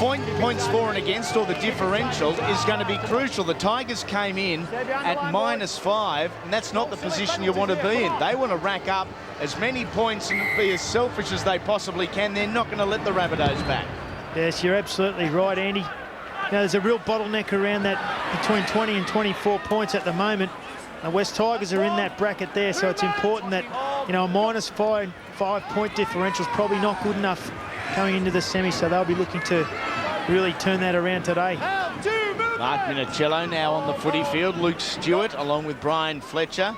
points for and against, or the differential, is going to be crucial. The Tigers came in at -5, and that's not the position you want to be in. They want to rack up as many points and be as selfish as they possibly can. They're not going to let the Rabbitohs back. Yes, you're absolutely right, Andy. You know, there's a real bottleneck around that between 20 and 24 points at the moment. The West Tigers are in that bracket there, so it's important that, you know, a -5 point differential is probably not good enough coming into the semi, so they'll be looking to really turn that around today. Mark Minicello now on the footy field. Luke Stewart along with Brian Fletcher.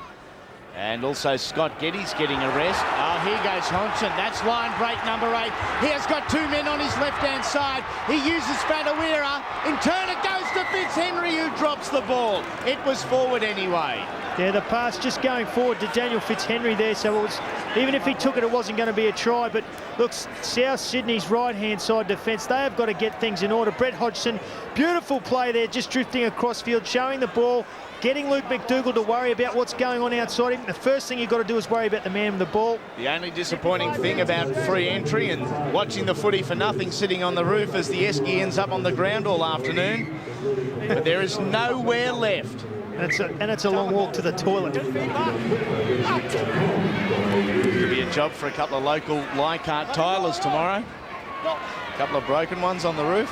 And also Scott Geddes getting a rest. Oh, here goes Hodgson. That's line break number 8. He has got 2 men on his left-hand side. He uses Fadawira. In turn, it goes to Fitzhenry, who drops the ball. It was forward anyway. Yeah, the pass just going forward to Daniel Fitzhenry there, so it was, even if he took it, it wasn't going to be a try. But look, South Sydney's right-hand side defence, they have got to get things in order. Brett Hodgson, beautiful play there, just drifting across field, showing the ball, getting Luke McDougall to worry about what's going on outside him. The first thing you've got to do is worry about the man with the ball. The only disappointing thing about free entry and watching the footy for nothing sitting on the roof as the Esky ends up on the ground all afternoon. But there is nowhere left. And it's a long walk to the toilet. Could be a job for a couple of local Leichhardt tilers tomorrow. A couple of broken ones on the roof.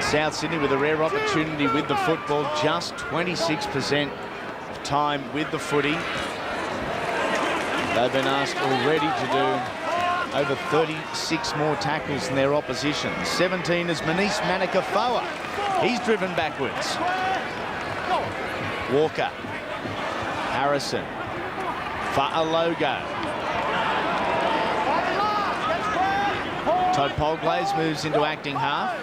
South Sydney with a rare opportunity with the football, just 26% of time with the footy. They've been asked already to do over 36 more tackles than their opposition. 17 is Manish Manakafoa. He's driven backwards. Walker, Harrison, Fa'alogo. Todd Polglaze moves into acting half.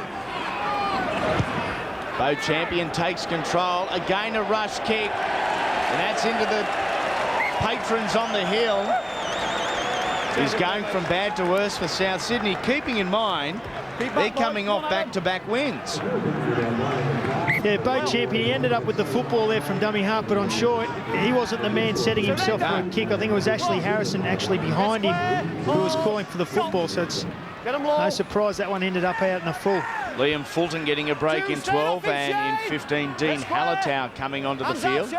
Bo Champion takes control. Again, a rush kick. And that's into the patrons on the hill. He's going from bad to worse for South Sydney, keeping in mind they're coming off back-to-back wins. Yeah, Bo Champion, he ended up with the football there from dummy half, but I'm sure he wasn't the man setting himself for a kick. I think it was Ashley Harrison actually behind him who was calling for the football, so it's no surprise that one ended up out in the full. Liam Fulton getting a break in 12, and in 15, Dean Hallertau coming onto the field.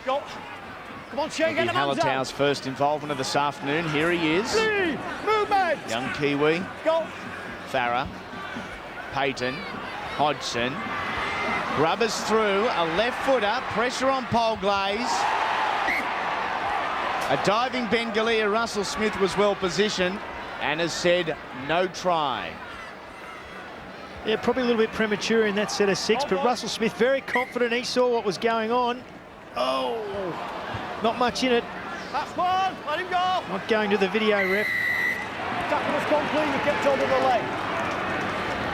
Come on, Shane, get him Hallertau's first involvement of this afternoon. Here he is. Young Kiwi. Farah. Payton. Hodgson. Grubbers through, a left footer, pressure on Polglaze. A diving Bengalia, Russell Smith was well positioned and has said no try. Yeah, probably a little bit premature in that set of 6, but Russell Smith very confident. He saw what was going on. Oh, not much in it. That's one, let him go. Not going to the video ref. Tackle was complete, you kept hold of the leg.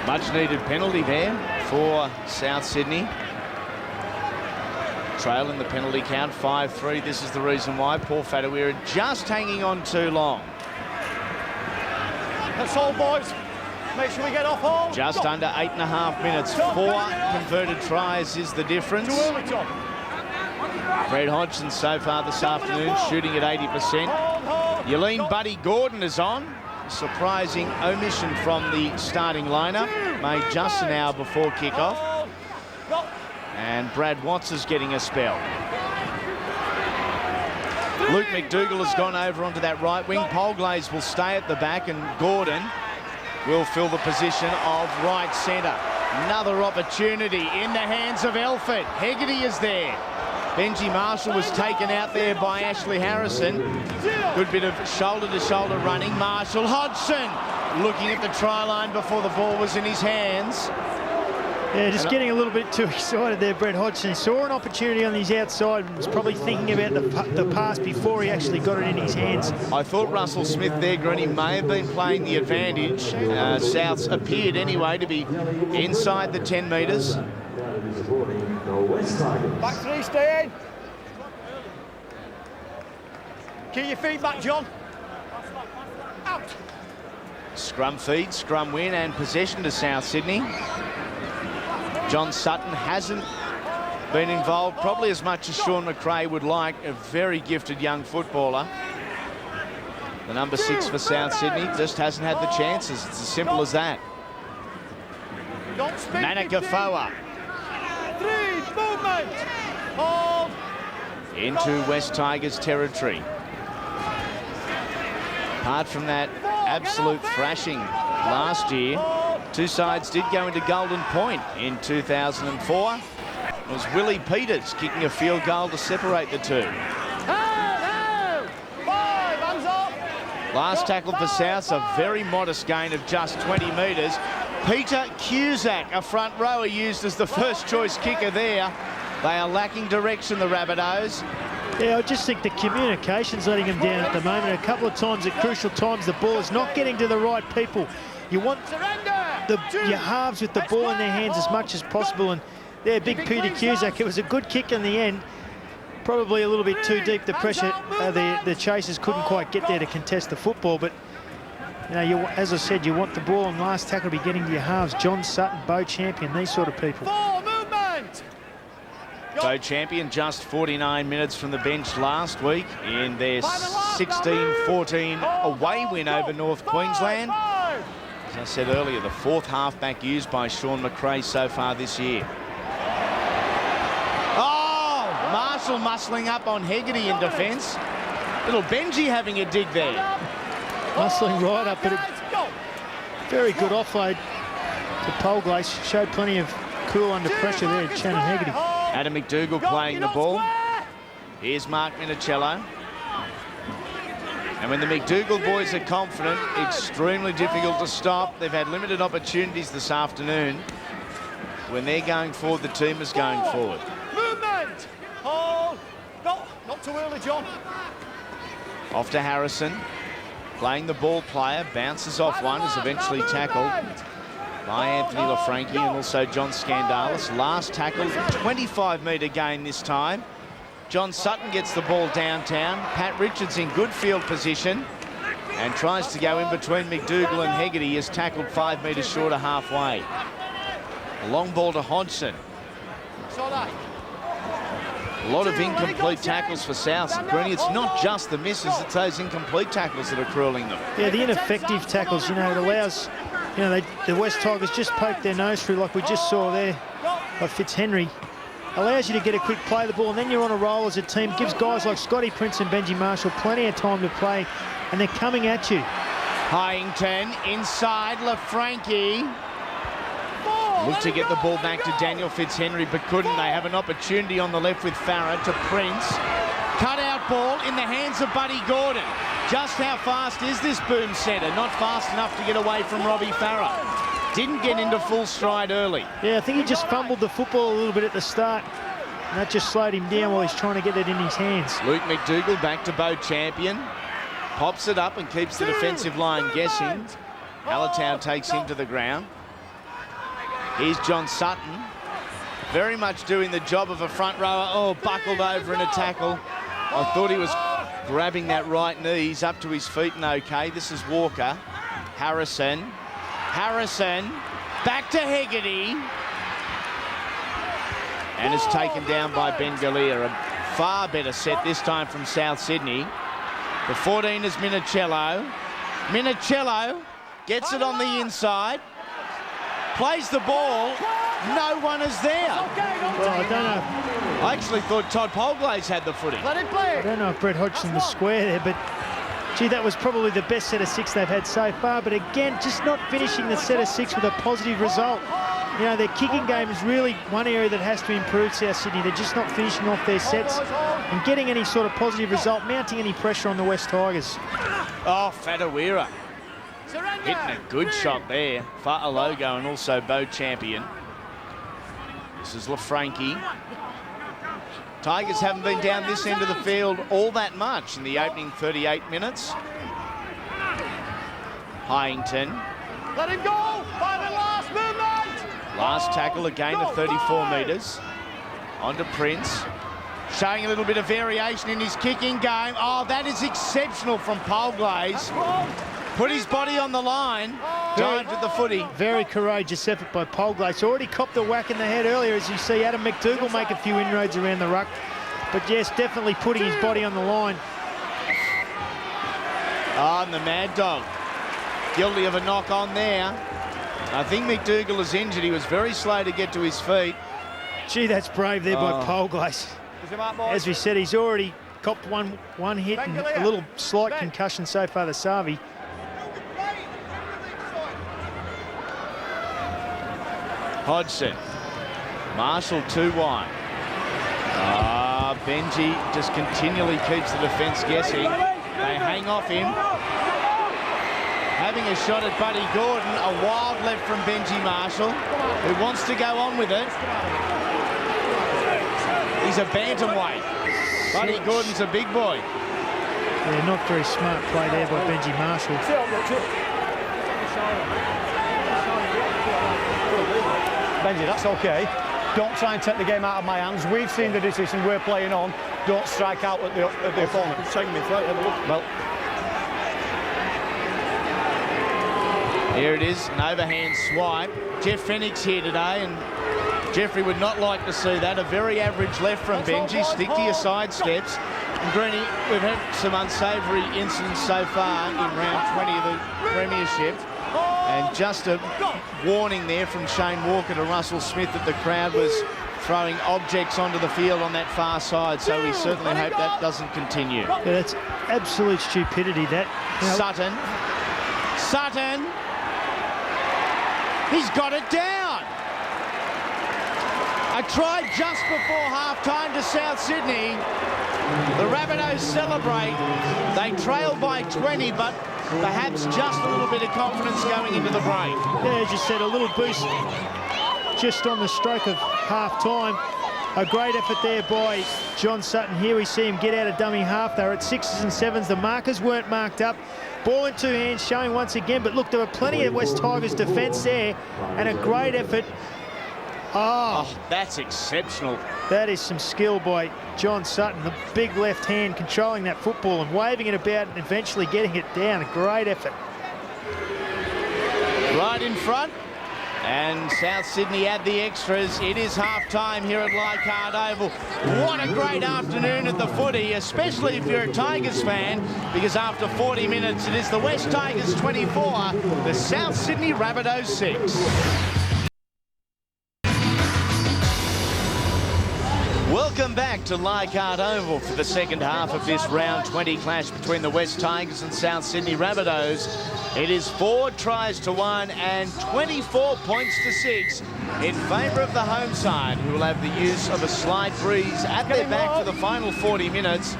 Much needed penalty there for South Sydney. Trailing the penalty count, 5-3. This is the reason why. Paul Fadawira just hanging on too long. That's all, boys. Make sure we get off home. Just under 8.5 minutes. 4 converted tries is the difference. Too early, Tom. Fred Hodgson so far this afternoon shooting at 80%. Yelene Buddy Gordon is on. Surprising omission from the starting lineup, made just an hour before kickoff. And Brad Watts is getting a spell. Luke McDougall has gone over onto that right wing. Polglaze will stay at the back, and Gordon will fill the position of right centre. Another opportunity in the hands of Elford. Hegarty is there. Benji Marshall was taken out there by Ashley Harrison. Good bit of shoulder-to-shoulder running. Marshall, Hodgson looking at the try line before the ball was in his hands. Yeah, just getting a little bit too excited there, Brett Hodgson. He saw an opportunity on his outside and was probably thinking about the pass before he actually got it in his hands. I thought Russell Smith there, Greeny, may have been playing the advantage. Souths appeared anyway to be inside the 10 metres. Back 3, stay in. Keep your feet back, John. Out. Scrum feed, scrum win, and possession to South Sydney. John Sutton hasn't been involved probably as much as Sean McRae would like. A very gifted young footballer. The number 6 for South Sydney just hasn't had the chances. It's as simple as that. Don't spin. Manakafoa 3, movement. Hold. into West Tigers territory. Apart from that absolute thrashing last year, two sides did go into Golden Point in 2004. It was Willie Peters kicking a field goal to separate the two. Last tackle for South, a very modest gain of just 20 metres. Peter Cusack, a front rower, used as the first choice kicker there. They are lacking direction, the Rabbitohs. Yeah, I just think the communication's letting them down at the moment. A couple of times at crucial times, the ball is not getting to the right people. You want your halves with the ball in their hands as much as possible. And there, big Peter Cusack, it was a good kick in the end. Probably a little bit too deep. The pressure, the chasers couldn't quite get there to contest the football. But, you know, as I said, you want the ball and last tackle to be getting to your halves. John Sutton, Bo Champion, these sort of people. Bo Champion just 49 minutes from the bench last week in their 16-14 away win over North Queensland. As I said earlier, the fourth halfback used by Sean McRae so far this year. Marshall muscling up on Hegarty in defence. Little Benji having a dig there. Muscling right up, but a very good offload to Polglace. Showed plenty of cool under pressure there, Shannon Hegarty. Adam McDougall playing the ball. Here's Mark Minicello. And when the McDougall boys are confident, extremely difficult to stop. They've had limited opportunities this afternoon. When they're going forward, the team is going forward. Movement! Hold! Not too early, John. Off to Harrison. Playing the ball player, bounces off one, is eventually tackled by Anthony LaFranchi and also John Scandalis. Last tackle, 25-metre gain this time. John Sutton gets the ball downtown. Pat Richards in good field position and tries to go in between McDougall and Hegarty. He is tackled 5 metres short of halfway. A long ball to Hodgson. A lot of incomplete tackles for South. Greeny, it's not just the misses, it's those incomplete tackles that are cruelling them. Yeah, the ineffective tackles, you know, it allows, you know, the West Tigers just poke their nose through like we just saw there by Fitzhenry. Allows you to get a quick play of the ball, and then you're on a roll as a team. Gives guys like Scotty Prince and Benji Marshall plenty of time to play, and they're coming at you. Hyington inside LaFranchi. Looked to get the ball back to Daniel Fitzhenry, but couldn't. They have an opportunity on the left with Farah to Prince. Cut-out ball in the hands of Buddy Gordon. Just how fast is this boom centre? Not fast enough to get away from Robbie Farah. Didn't get into full stride early. Yeah, I think he just fumbled the football a little bit at the start, and that just slowed him down while he's trying to get it in his hands. Luke McDougall back to Bo Champion. Pops it up and keeps the defensive line guessing. Allentown takes him to the ground. Here's John Sutton, very much doing the job of a front rower. Oh, buckled over in a tackle. I thought he was grabbing that right knee. He's up to his feet and okay. This is Walker. Harrison. Harrison, back to Hegarty. And is taken down by Ben Galea. A far better set this time from South Sydney. The 14 is Minicello. Minicello gets it on the inside. Plays the ball, no one is there. Well, I don't know. I actually thought Todd Polglaze had the footy. Let it play. I don't know if Brett Hodgson was square there, but gee, that was probably the best set of six they've had so far. But again, just not finishing the set of six with a positive result. You know, their kicking game is really one area that has to improve, South Sydney. They're just not finishing off their sets and getting any sort of positive result, mounting any pressure on the West Tigers. Oh, Fadawira. Hitting a good shot there. Fa'alogo and also Bo Champion. This is LaFranchi. Tigers haven't been down this end of the field all that much in the opening 38 minutes. Hyington. Let him go by the last movement. Last tackle, a gain of 34 metres. On to Prince. Showing a little bit of variation in his kicking game. Oh, that is exceptional from Polglaze. Put his body on the line, dived with the footy. Very courageous effort by Polglace. Already copped a whack in the head earlier as you see Adam McDougall make a few inroads around the ruck. But yes, definitely putting his body on the line. Oh, and the Mad Dog. Guilty of a knock on there. I think McDougall is injured. He was very slow to get to his feet. Gee, that's brave there by Polglaze. As we said, he's already copped one hit and a little slight concussion so far, the Savi. Hodgson. Marshall too wide. Benji just continually keeps the defence guessing. They hang off him. Having a shot at Buddy Gordon. A wild left from Benji Marshall, who wants to go on with it. He's a bantamweight. Buddy Gordon's a big boy. Yeah, not very smart play there by Benji Marshall. Benji, that's okay. Don't try and take the game out of my hands. We've seen the decision we're playing on. Don't strike out at the opponent. Taking me through. Have a look. Well, here it is, an overhand swipe. Jeff Fennick's here today, and Jeffrey would not like to see that. A very average left from Benji. Stick to your side steps. And Greeny, we've had some unsavoury incidents so far in round 20 of the Premiership. And just a warning there from Shane Walker to Russell Smith that the crowd was throwing objects onto the field on that far side, so we certainly hope that doesn't continue. Yeah, that's absolute stupidity, that. Sutton. He's got it down. A try just before half-time to South Sydney. The Rabbitohs celebrate. They trail by 20, but perhaps just a little bit of confidence going into the break. Yeah, as you said, a little boost just on the stroke of half-time. A great effort there by John Sutton. Here we see him get out of dummy half. They're at 6s and 7s. The markers weren't marked up. Ball in two hands showing once again, but look, there were plenty of West Tigers defence there, and a great effort. Oh, that's exceptional. That is some skill by John Sutton. The big left hand controlling that football and waving it about and eventually getting it down. A great effort. Right in front. And South Sydney add the extras. It is half-time here at Leichhardt Oval. What a great afternoon at the footy, especially if you're a Tigers fan, because after 40 minutes, it is the West Tigers 24, the South Sydney Rabbitohs 6. Welcome back to Leichhardt Oval for the second half of this round 20 clash between the West Tigers and South Sydney Rabbitohs. It is 4 tries to 1 and 24 points to 6 in favour of the home side, who will have the use of a slight breeze at their back for the final 40 minutes.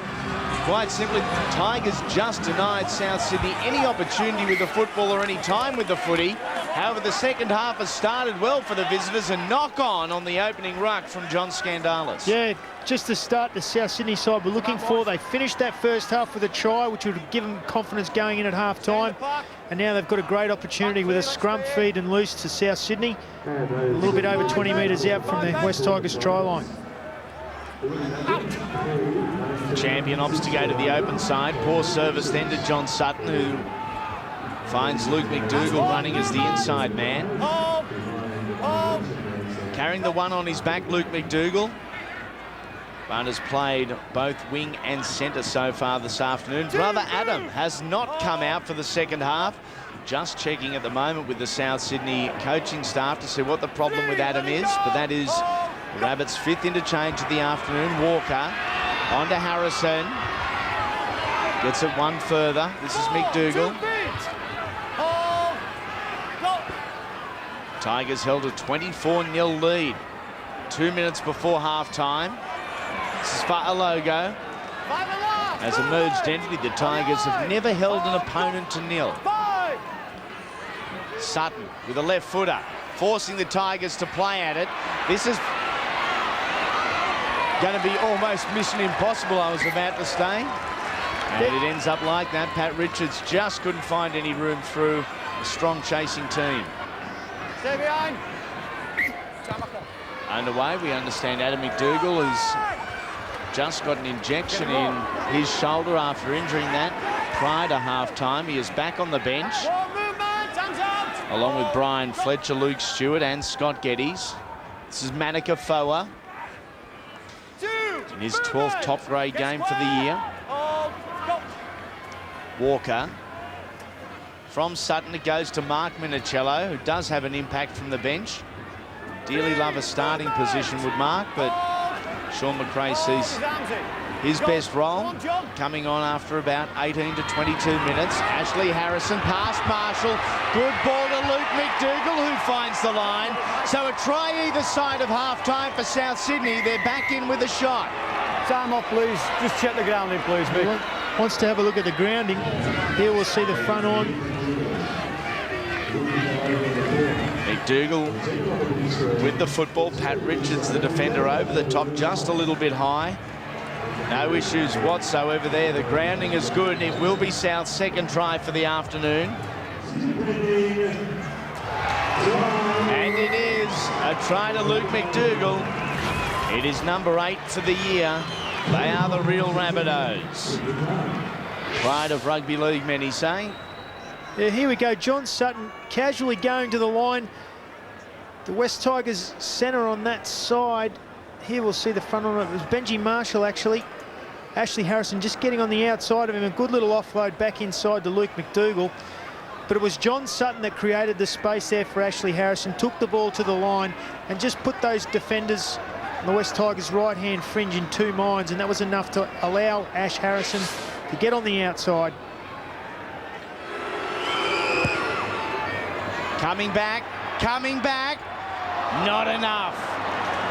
Quite simply, the Tigers just denied South Sydney any opportunity with the football or any time with the footy. However, the second half has started well for the visitors. A knock-on the opening ruck from John Skandalis. Yeah, just the start the South Sydney side were looking for. They finished that first half with a try, which would have given them confidence going in at half-time. And now they've got a great opportunity with a scrum feed and loose to South Sydney. A little bit over 20 metres out from the West Tigers try line. Champion opts to go to the open side. Poor service then to John Sutton, who finds Luke McDougall running as the inside man. Carrying the one on his back, Luke McDougall. But has played both wing and centre so far this afternoon. Brother Adam has not come out for the second half. Just checking at the moment with the South Sydney coaching staff to see what the problem with Adam is. But that is the Rabbits' 5th interchange of the afternoon. Walker on to Harrison. Gets it one further. This is McDougall. Tigers held a 24-0 lead 2 minutes before half-time. This is for Alogo. As a merged entity, the Tigers have never held an opponent to nil. Sutton with a left footer, forcing the Tigers to play at it. This is going to be almost mission impossible, I was about to say. And it ends up like that. Pat Richards just couldn't find any room through a strong chasing team. Stay behind. Underway, we understand Adam McDougall has just got an injection in his shoulder after injuring that prior to half-time. He is back on the bench, along with Brian Fletcher, Luke Stewart and Scott Geddes. This is Manika Foa in his 12th top-grade game for the year. Walker From Sutton, it goes to Mark Minicello, who does have an impact from the bench. Dearly love a starting position with Mark, but Sean McRae sees his best role coming on after about 18 to 22 minutes. Ashley Harrison past Marshall. Good ball to Luke McDougall, who finds the line. So a try either side of half-time for South Sydney. They're back in with a shot. Time off, please. Just check the grounding, please, Mick. Wants to have a look at the grounding. Here we'll see the front on. McDougall with the football. Pat Richards, the defender, over the top, just a little bit high. No issues whatsoever there. The grounding is good. It will be South's second try for the afternoon. And it is a try to Luke McDougall. It is number 8 for the year. They are the real Rabbitohs. Pride of rugby league, many say. Yeah, here we go. John Sutton casually going to the line. The West Tigers centre on that side. Here we'll see the front on it. It was Benji Marshall, actually. Ashley Harrison just getting on the outside of him. A good little offload back inside to Luke McDougall. But it was John Sutton that created the space there for Ashley Harrison, took the ball to the line and just put those defenders on the West Tigers' right-hand fringe in 2 minds, and that was enough to allow Ash Harrison to get on the outside. Coming back, not enough.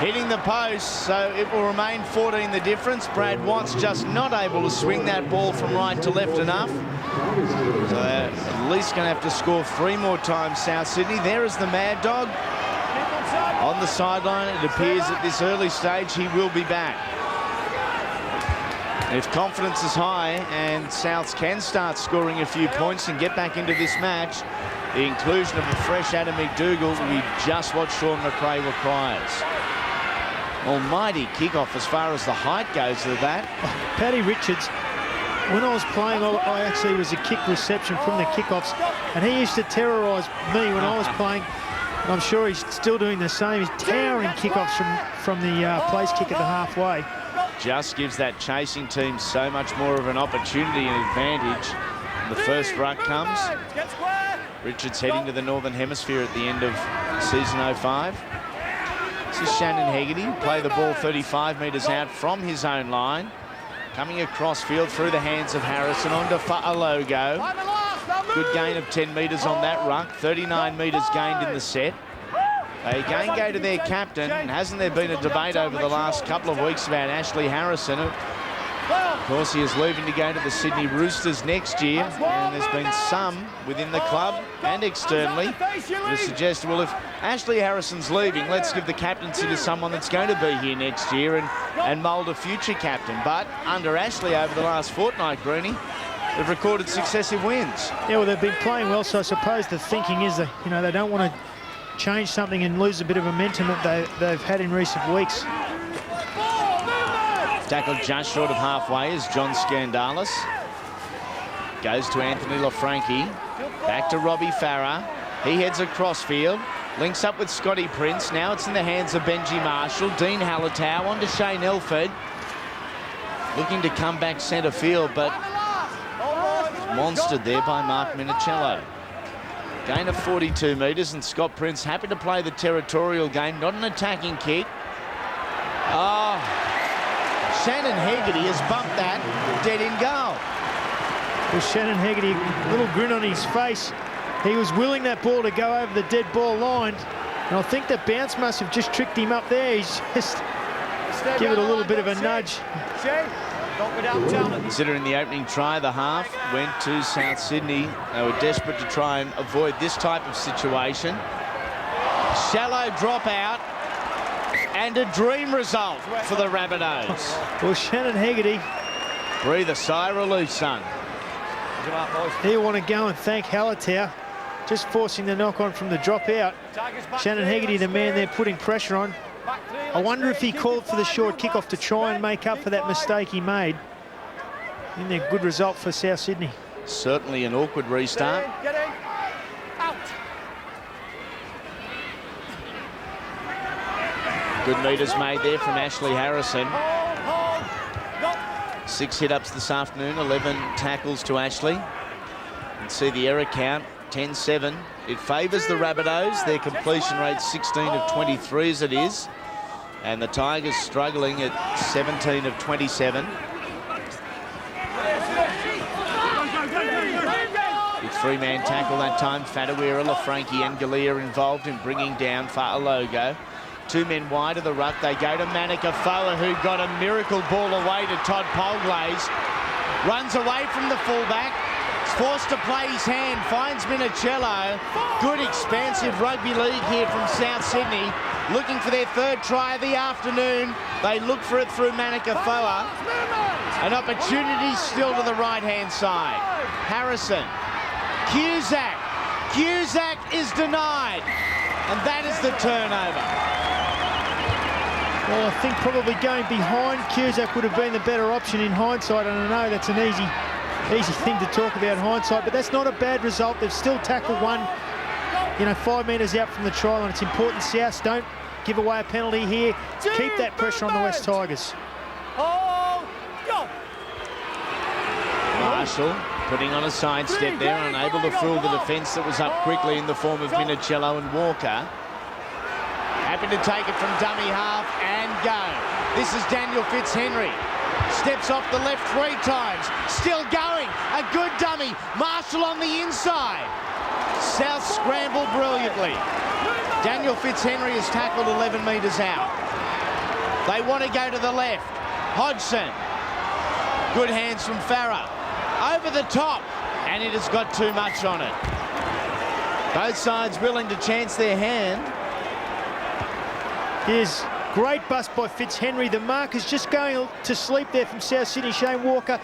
Hitting the post, so it will remain 14 the difference. Brad Watts just not able to swing that ball from right to left enough. So they're at least going to have to score 3 more times, South Sydney. There is the Mad Dog on the sideline. It appears at this early stage he will be back. If confidence is high and Souths can start scoring a few points and get back into this match, the inclusion of a fresh Adam McDougall will be just what Sean McRae requires. Almighty kickoff as far as the height goes of that. Paddy Richards, when I was playing, I actually was a kick reception from the kickoffs, and he used to terrorise me when I was playing, and I'm sure he's still doing the same. He's towering kickoffs from the place kick at the halfway. Just gives that chasing team so much more of an opportunity and advantage. The first ruck comes. Richards heading to the Northern Hemisphere at the end of season 05. This is Shannon Hegarty, who play the ball 35 metres out from his own line. Coming across field through the hands of Harrison onto Fa'alogo. Good gain of 10 metres on that ruck, 39 metres gained in the set. They again go to their captain, and hasn't there been a debate over the last couple of weeks about Ashley Harrison? Of course, he is leaving to go to the Sydney Roosters next year, and there's been some within the club and externally that suggest, well, if Ashley Harrison's leaving, let's give the captaincy to someone that's going to be here next year and mould a future captain. But under Ashley over the last fortnight, Greenie, they've recorded successive wins. Yeah, well, they've been playing well, so I suppose the thinking is that, you know, they don't want to change something and lose a bit of momentum that they've had in recent weeks. Tackled just short of halfway is John Scandalis. Goes to Anthony LaFranchi. Back to Robbie Farah. He heads across field. Links up with Scotty Prince. Now it's in the hands of Benji Marshall. Dean Hallertau on to Shane Elford. Looking to come back centre field, but monstered there by Mark Minicello. Gain of 42 metres, and Scott Prince happy to play the territorial game, not an attacking kick. Oh, Shannon Hegarty has bumped that dead in goal. Well, Shannon Hegarty, a little grin on his face. He was willing that ball to go over the dead ball line, and I think the bounce must have just tricked him up there. He's just give it a little bit of a nudge. Considering the opening try, the half went to South Sydney. They were desperate to try and avoid this type of situation. Shallow dropout and a dream result for the Rabbitohs. Well, Shannon Hegarty, breathe a sigh of relief, son. He'll want to go and thank Hallertau, just forcing the knock on from the drop out. Shannon Hegarty, the man there putting pressure on. I wonder if he called for the short kickoff to try and make up for that mistake he made. In a good result for South Sydney. Certainly an awkward restart. Good metres made there from Ashley Harrison. 6 hit-ups this afternoon, 11 tackles to Ashley. And see the error count 10-7. It favours the Rabbitohs. Their completion rate 16 of 23 as it is. And the Tigers struggling at 17 of 27. Big three-man tackle that time. Fadawira, Lafranchi and Galea involved in bringing down Fa'alogo. 2 men wide of the ruck. They go to Manikafoa, who got a miracle ball away to Todd Polglaze. Runs away from the fullback. Is forced to play his hand. Finds Minicello. Good expansive rugby league here from South Sydney. Looking for their 3rd try of the afternoon. They look for it through Manikafoa. An opportunity still to the right-hand side. Harrison. Cusack. Cusack is denied. And that is the turnover. Well, I think probably going behind Cusack would have been the better option in hindsight, and I know that's an easy thing to talk about hindsight, but that's not a bad result. They've still tackled one, 5 metres out from the try line. It's important Souths don't give away a penalty here. Keep that pressure on the West Tigers. Marshall putting on a sidestep there, unable to fool the defence that was up quickly in the form of Minicello and Walker. Happy to take it from dummy half and go. This is Daniel Fitzhenry. Steps off the left 3 times. Still going. A good dummy. Marshall on the inside. South scrambled brilliantly. Daniel Fitzhenry has tackled 11 metres out. They want to go to the left. Hodgson. Good hands from Farah. Over the top. And it has got too much on it. Both sides willing to chance their hand. Here's great bust by Fitzhenry. The mark is just going to sleep there from South Sydney. Shane Walker.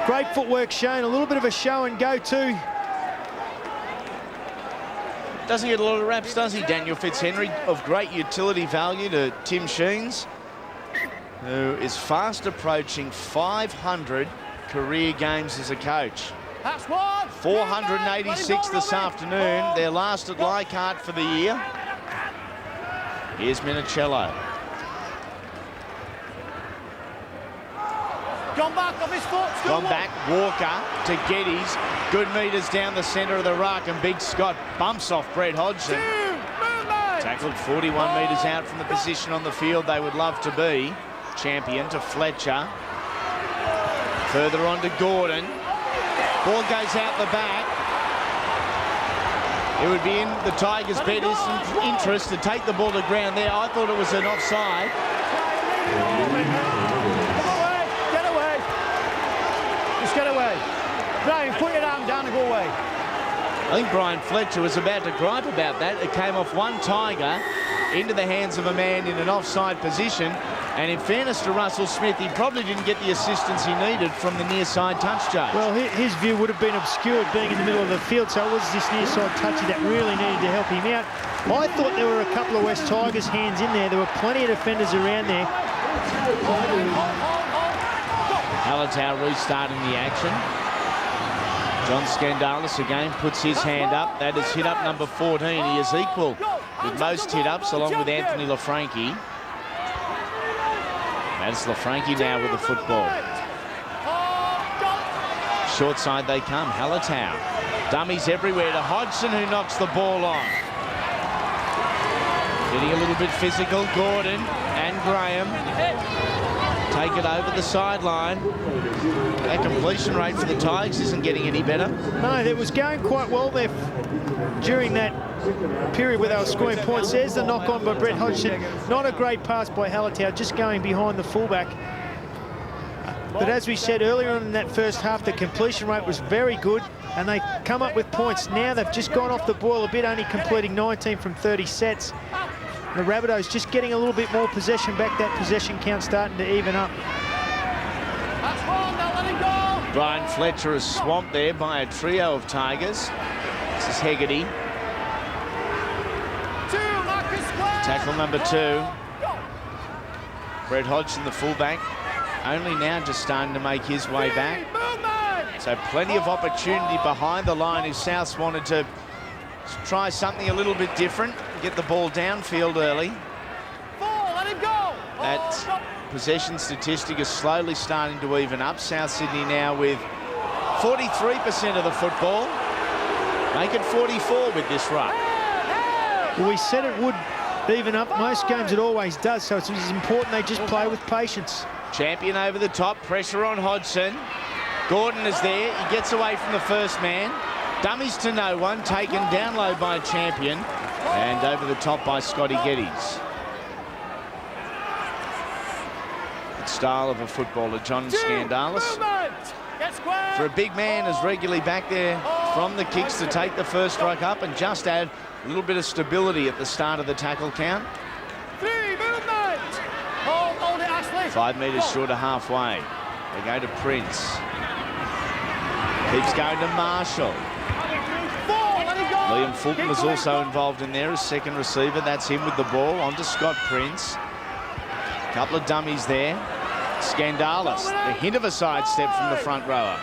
Great footwork shown. A little bit of a show and go too. Doesn't get a lot of raps, does he, Daniel Fitzhenry? Of great utility value to Tim Sheens, who is fast approaching 500 career games as a coach. 486 this afternoon. Their last at Leichhardt for the year. Here's Minicello. Gone back off his foot. Gone back. Walker to Geddes. Good metres down the centre of the ruck, and Big Scott bumps off Brett Hodgson. Tackled 41 metres out from the position on the field they would love to be. Champion to Fletcher. Further on to Gordon. Ball goes out the back. It would be in the Tigers' better interest to take the ball to ground there. I thought it was an offside. Get away. Just get away. Brian, put your arm down and go away. I think Brian Fletcher was about to gripe about that. It came off one Tiger into the hands of a man in an offside position. And in fairness to Russell Smith, he probably didn't get the assistance he needed from the near side touch judge. Well, his view would have been obscured being in the middle of the field, so it was this near side touchy that really needed to help him out. I thought there were a couple of West Tigers hands in there. There were plenty of defenders around there. Hallertau restarting the action. John Skandalis again puts his hand up. That is hit up number 14. He is equal with most hit-ups, along with Anthony Lafranchi. That's Lafranchi now with the football. Short side they come. Hallertau. Dummies everywhere to Hodgson, who knocks the ball on. Getting a little bit physical. Gordon and Graham take it over the sideline. That completion rate for the Tigers isn't getting any better. No, it was going quite well there during that period where they were scoring points. There's the knock on by Brett Hodgson. Not a great pass by Hallertau, just going behind the fullback. But as we said earlier on in that first half, the completion rate was very good and they come up with points. Now they've just gone off the boil a bit, only completing 19 from 30 sets. The Rabbitohs just getting a little bit more possession back. That possession count starting to even up. Brian Fletcher is swamped there by a trio of Tigers. This is Hegarty. Tackle number 2. Brett Hodgson, the fullback, only now just starting to make his way back. So plenty of opportunity behind the line if Souths wanted to try something a little bit different, get the ball downfield early. That possession statistic is slowly starting to even up. South Sydney now with 43% of the football. Make it 44 with this ruck. Well, we said it would even up. Most games it always does, so it's important they just play with patience. Champion over the top, pressure on Hodgson. Gordon is there, he gets away from the first man. Dummies to no one, taken down low by Champion, and over the top by Scotty Geddes. Good style of a footballer, John Skandalis. For a big man, is regularly back there from the kicks to take the first ruck up and just add a little bit of stability at the start of the tackle count. 3 movement. Hold it, Ashley. 5 metres short of halfway. They go to Prince. Keeps going to Marshall. Liam Fulton was also involved in there as second receiver. That's him with the ball. On to Scott Prince. Couple of dummies there. Skandalis, the hint of a sidestep from the front rower.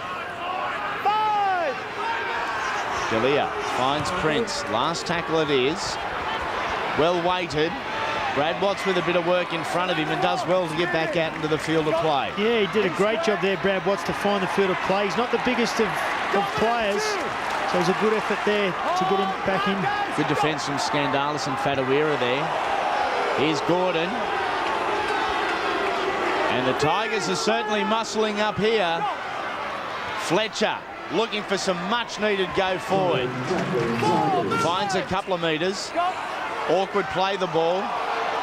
Delia finds Prince. Last tackle it is. Well weighted. Brad Watts with a bit of work in front of him and does well to get back out into the field of play. Yeah, he did a great job there, Brad Watts, to find the field of play. He's not the biggest of players, so it was a good effort there to get him back in. Good defence from Skandalis and Fadawira there. Here's Gordon. And the Tigers are certainly muscling up here. Fletcher looking for some much-needed go forward. Finds a couple of metres. Awkward play the ball.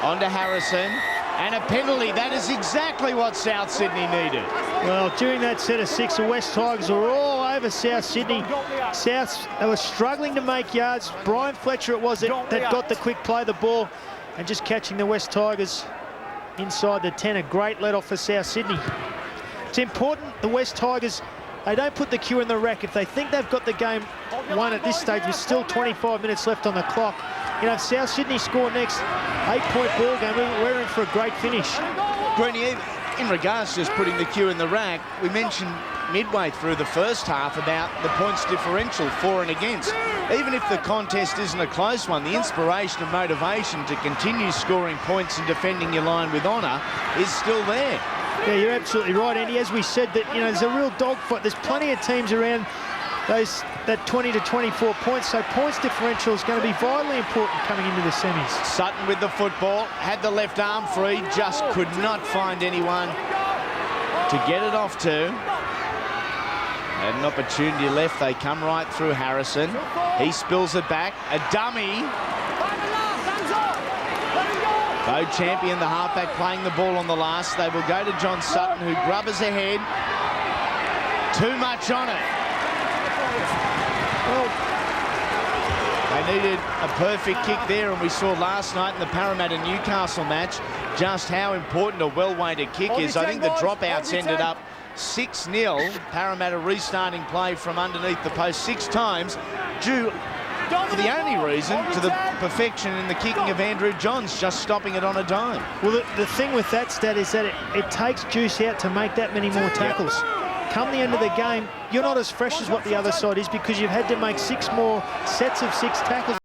On to Harrison. And a penalty. That is exactly what South Sydney needed. Well, during that set of 6, the West Tigers were all over South Sydney. They were struggling to make yards. Brian Fletcher it was that got the quick play the ball and just catching the West Tigers inside the 10. A great let off for South Sydney. It's important the West Tigers, they don't put the cue in the rack. If they think they've got the game won at this stage with still 25 minutes left on the clock, you know, if South Sydney score next 8-point ball game, we're in for a great finish. Greeny, in regards to just putting the cue in the rack, we mentioned midway through the first half about the points differential for and against. Even if the contest isn't a close one, the inspiration and motivation to continue scoring points and defending your line with honour is still there. Yeah, you're absolutely right, Andy. As we said, that there's a real dogfight. There's plenty of teams around that 20 to 24 points, so points differential is going to be vitally important coming into the semis. Sutton with the football, had the left arm free, just could not find anyone to get it off to. Had an opportunity left, they come right through Harrison. He spills it back, a dummy. Bo Champion, the halfback, playing the ball on the last. They will go to John Sutton, who grubbers ahead. Too much on it. Well, they needed a perfect kick there, and we saw last night in the Parramatta-Newcastle match just how important a well-weighted kick is. I think the dropouts ended up 6-0. Parramatta restarting play from underneath the post 6 times, due for the only reason to the perfection in the kicking of Andrew Johns, just stopping it on a dime. Well, the thing with that stat is that it takes juice out to make that many more tackles. Come the end of the game, you're not as fresh as what the other side is because you've had to make 6 more sets of 6 tackles